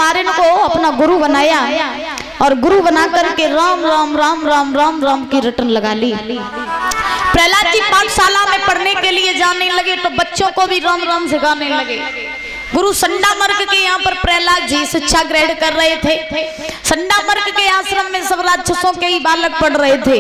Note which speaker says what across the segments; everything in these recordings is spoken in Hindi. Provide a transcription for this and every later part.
Speaker 1: कुमारिन को अपना गुरु बनाया और गुरु बना करके राम राम राम राम राम राम की रटन लगा ली। प्रहलाद जी पाठशाला में पढ़ने के लिए जाने लगे तो बच्चों को भी राम राम सिखाने लगे। गुरु संडामर्ग के यहाँ पर प्रहलाद जी शिक्षा ग्रहण कर रहे थे। संडामर्ग के आश्रम में सब राक्षसों के ही बालक पढ़ रहे थे।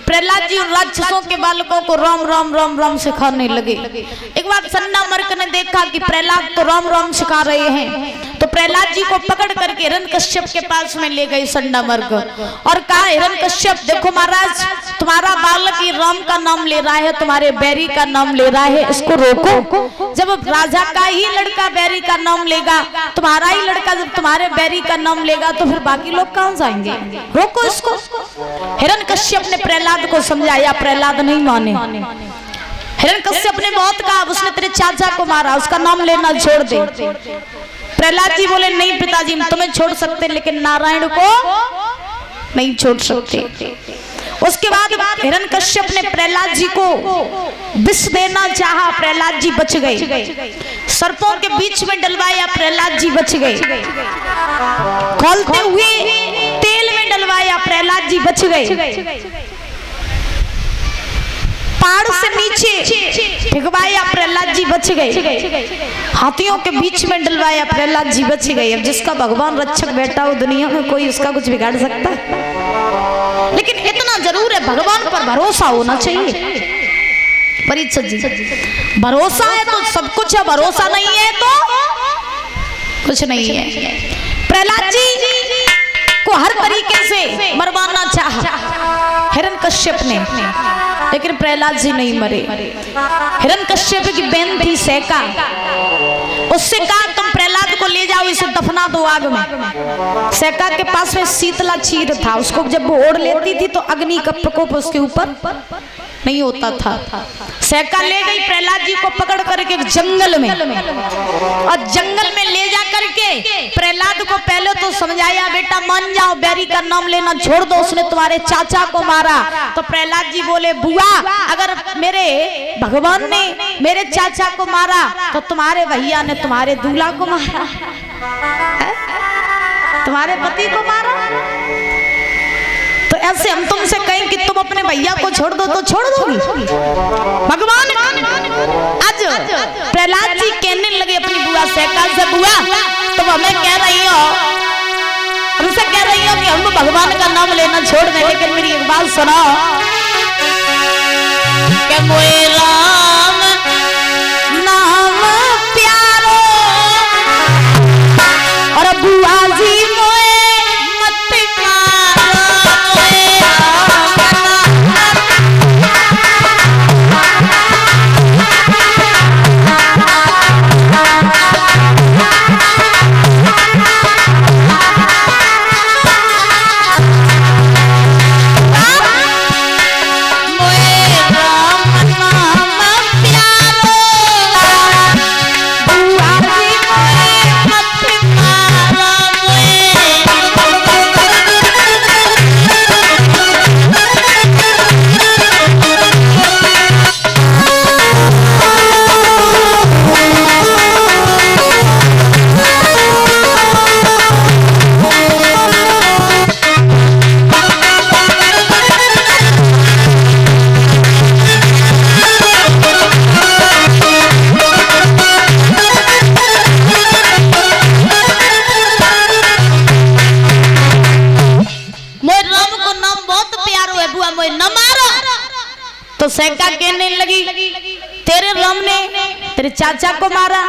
Speaker 1: प्रहलाद जी उन राक्षसों के बालकों को राम राम राम राम सिखाने लगे। एक बार संडामर्ग ने देखा कि प्रहलाद तो राम राम सिखा रहे हैं, तो प्रहलाद जी को पकड़ करके हिरण्यकश्यप के पास में ले गए संडामर्ग और कहा, हिरण्यकश्यप देखो महाराज, तुम्हारा बालक ये राम का नाम ले रहा है, तुम्हारे बैरी का नाम ले रहा है, इसको रोको। जब राजा का ही लड़का बैरी का नाम लेगा, तुम्हारा ही लड़का जब तुम्हारे बैरी का नाम लेगा तो फिर बाकी लोग कहां जाएंगे, रोको इसको। हिरण्यकश्यप ने प्रहलाद को समझाया, प्रहलाद नहीं माने। हिरण्यकश्यप ने बहुत कहा, उसने तेरे चाचा को मारा, उसका नाम लेना छोड़ दे। प्रहलाद जी बोले, नहीं पिताजी तुम्हें छोड़ सकते लेकिन नारायण को नहीं छोड़ सकते। उसके बाद हिरण्यकश्यप ने प्रहलाद जी को विष देना चाहा, प्रहलाद जी बच गए। सर्पों के बीच में डलवाया, प्रहलाद जी बच गए। खोलते हुए तेल में डलवाया, प्रहलाद जी बच गए। पहाड़ से नीचे फेंकवाया, प्रहलाद जी बच गए। हाथियों के बीच में डलवाया, प्रहलाद जी बच गए। अब जिसका भगवान रक्षक बैठा हो दुनिया में, कोई उसका कुछ बिगाड़ सकता है? लेकिन इतना जरूर है, भगवान पर भरोसा होना चाहिए। परीक्षित जी, भरोसा है तो सब कुछ है, भरोसा नहीं है तो कुछ नहीं है। प्रहलाद जी को हर तरीके से मरवाना चाहा हिरण्यकश्यप ने, लेकिन प्रहलाद जी नहीं मरे। हिरण्यकश्यप की बहन थी सैका, उससे कहा तुम प्रहलाद को ले जाओ, इसे दफना दो आग में। सैका के पास में शीतला चीर था, उसको जब वो ओढ़ लेती थी तो अग्नि का प्रकोप उसके ऊपर नहीं होता था। सैका ले गई प्रहलाद जी को पकड़ करके जंगल में, और जंगल में ले जा करके प्रहलाद को पहले तो समझाया, बेटा मान जाओ, बैरी का नाम लेना छोड़ दो, उसने तुम्हारे चाचा को मारा। तो प्रहलाद जी बोले, बुआ अगर मेरे भगवान ने मेरे चाचा को मारा तो तुम्हारे भैया ने तुम्हारे दूल्हा को मारा है? तुम्हारे पति को मारा। तो ऐसे हम तुमसे कहें कि तुम अपने भैया को छोड़ दो तो छोड़ दोगी? भगवान आज प्रहलाद जी कहने लगे अपनी बुआ सैका से, बुआ तुम हमें कह रही हो, हमसे कह रही हो कि हम भगवान का नाम लेना छोड़ दें, लेकिन मेरी एक बात सुनो कि मोए राम नाम प्यारो और बुआ जी तो सैका कहने लगी, तेरे राम ने तेरे चाचा को मारा।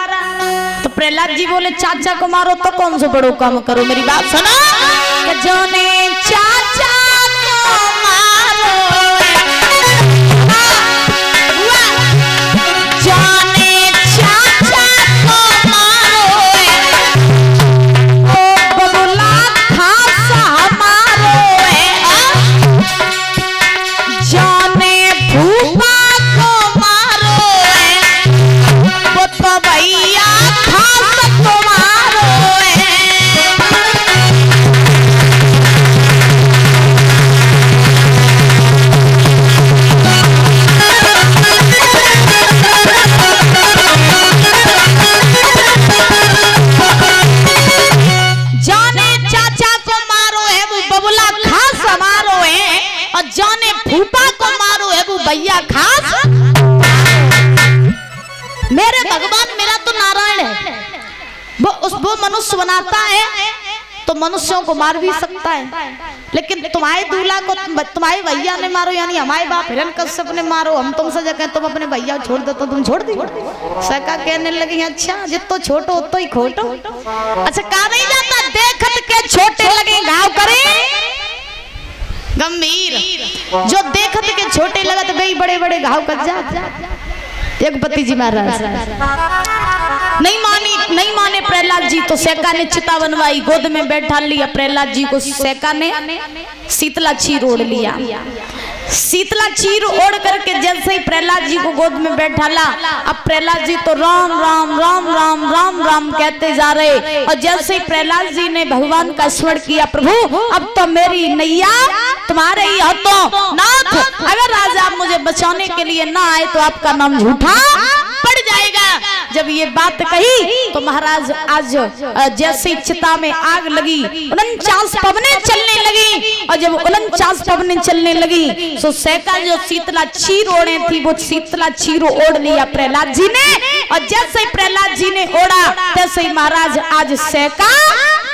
Speaker 1: तो प्रहलाद जी बोले, चाचा को मारो तो कौन सा बड़ो काम करो, मेरी बात सुनो। जोने चाचा को मारो, जाने चाचा को मारो, ओ बबुला खासा मारो, जाने भूपा को मारो, वो तो भैया खास को मारो। भूपा को मारो है वो भैया खास। मेरे भगवान मेरा तो नारायण है, वो मनुष्य बनाता है तो मनुष्यों को मार भी सकता है, लेकिन तुम्हारे दूल्हा को तुम्हारे भैया ने मारो, यानी हमारे बाप हिरण्यकश्यप ने मारो, हम तुमसे जगह तुम अपने भैया छोड़ दो तो तुम छोड़ दी। सका कहने लगी अच्छा जितो छोटो उतो ही खोटो। अच्छा कहा नहीं जाता देखत के छोटे लगे घाव करे गंभीर, जो देखत के छोटे लगत भाई बड़े बड़े घाव कर जा। जगपति जी महाराज नहीं माने प्रहलाद जी, तो सैका ने चिता बनवाई, गोद में बैठा लिया प्रहलाद जी को। सैका ने शीतला चीर ओढ़ लिया। शीतला चीर ओढ़ करके जैसे ही प्रहलाद जी को गोद में बैठा ला, अब प्रहलाद जी तो राम राम राम राम राम राम कहते जा रहे। और जैसे ही प्रहलाद जी ने भगवान का स्मरण किया, प्रभु अब तो मेरी नैया तुम्हारे ही हाथों, नाथ अगर राजा आप मुझे बचाने के लिए ना आए तो आपका नाम झूठा पड़ जाएगा। जब ये बात कही तो महाराज आज जैसे चिता में आग लगी, 49 पवनें चलने लगी। और जब 49 पवनें चलने लगी तो सैका जो शीतला चीर ओढ़े थी वो शीतला चीर ओढ़ लिया प्रहलाद जी ने। और जैसे ही प्रहलाद जी ने ओढ़ा तैसे ही महाराज आज सैका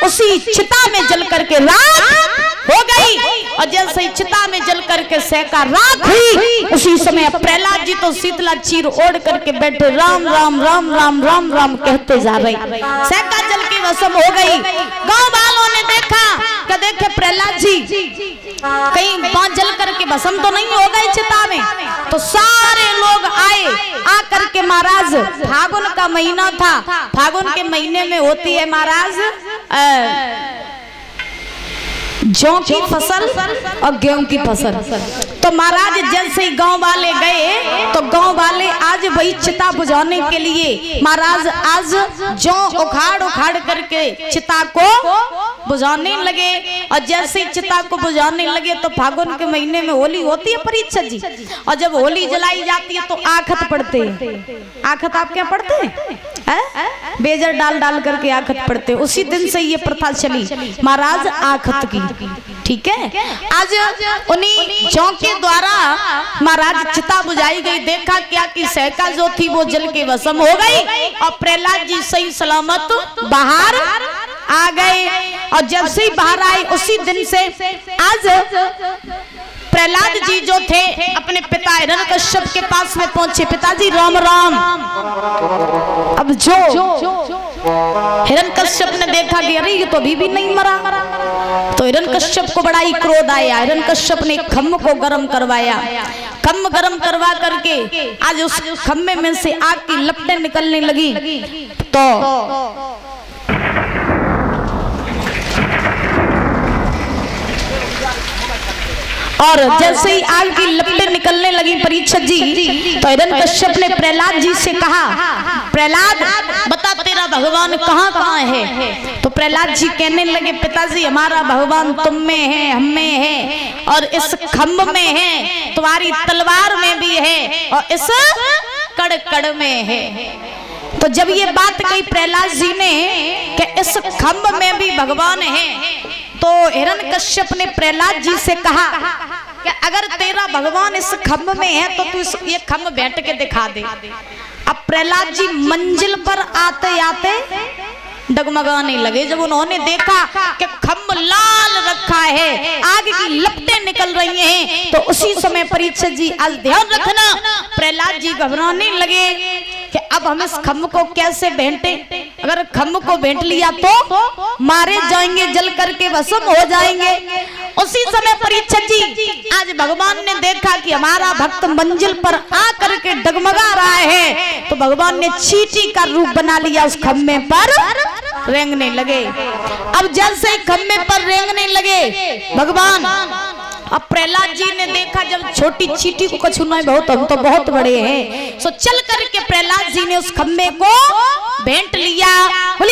Speaker 1: उसी चिता में जल करके राख हो गई। और जैसे ही चिता में जल करके सैका राख हुई, उसी समय प्रहलाद जी तो शीतला चीर ओढ़ करके बैठे राम राम राम राम राम राम कहते जा रहे। सैका जल की भस्म हो गई। गांव वालों ने देखा कि देखे प्रहलाद जी कहीं जल करके भस्म तो नहीं हो गए चिता में। तो सारे लोग आए, आ करके महाराज फागुन का महीना था, फागुन के महीने में होती है महाराज जौ की फसल और गेहूं की फसल। तो महाराज जैसे ही गांव वाले गए तो गांव वाले आज वही चिता बुझाने के लिए महाराज आज जौ उखाड़ करके चिता को बुझाने लगे। और जैसे ही चिता को बुझाने लगे तो फागुन के महीने में होली होती है परीक्षा जी, और जब होली जलाई जाती है तो आखत पड़ते हैं। आखत आप क्या पढ़ते हैं? बेजर डाल डाल करके आखत पढ़ते। उसी दिन से ये प्रथा चली महाराज आखत की। ठीक है, आज उन्हीं जौ के द्वारा महाराज चिता बुझाई गई। देखा क्या कि सैका जो थी वो जल के भस्म हो गई और प्रहलाद जी सही सलामत बाहर आ गए। और जब से बाहर आए उसी दिन से आज प्रहलाद जी जो थे अपने पिता हिरण्यकश्यप के पास में पहुंचे। पिताजी राम राम। अब जो हिरण्यकश्यप ने देखा कि अरे ये तो अभी भी नहीं मरा, तो हिरण्यकश्यप को बड़ा ही क्रोध आया। हिरण्यकश्यप ने खम्भ को गर्म करवाया। खम्भ गर्म करवा करके आज उस खम्भे में से आग की लपटें निकलने लगी। तो और जैसे ही आग की लपटें निकलने लगी परीक्षित जी, तो हिरण्यकश्यप ने प्रहलाद जी से कहा प्रहलाद बता तेरा भगवान कहाँ कहाँ है? तो प्रहलाद जी कहने लगे पिताजी हमारा भगवान तुम में है, हम में है, और इस खम्भ में है, तुम्हारी तलवार में भी है, और इस कड़ में है। तो जब ये बात कही प्रहलाद जी ने कि इस खम्भ में भी भगवान है, तो हिरण्यकश्यप ने प्रहलाद जी से कहा कि अगर तेरा भगवान इस खम्भ में है तो तू ये खम्भ बैठ के दिखा दे। अब प्रहलाद जी मंजिल पर आते आते डगमगाने लगे। जब उन्होंने देखा कि खम्भ लाल रखा है, आग की लपटें निकल रही हैं, तो उसी समय परीक्षित जी आज ध्यान रखना, प्रहलाद जी घबराने लगे कि अब हम इस खम्भ को कैसे भेंटे। अगर खम्भ को भेंट लिया तो मारे जाएंगे, जल करके भस्म हो जाएंगे। उसी समय परीक्षित जी आज भगवान ने देखा कि हमारा भक्त मंजिल पर आ करके डगमगा रहा है, तो भगवान ने चींटी का रूप बना लिया, उस खम्भे पर रेंगने लगे। अब जैसे ही खम्भे पर रेंगने लगे भगवान, अब प्रहलाद जी ने देखा जब छोटी चींटी को कछुना है बहुत, हम तो बहुत बड़े हैं, सो चल करके प्रहलाद जी ने उस खम्भे को भेंट लिया। बोले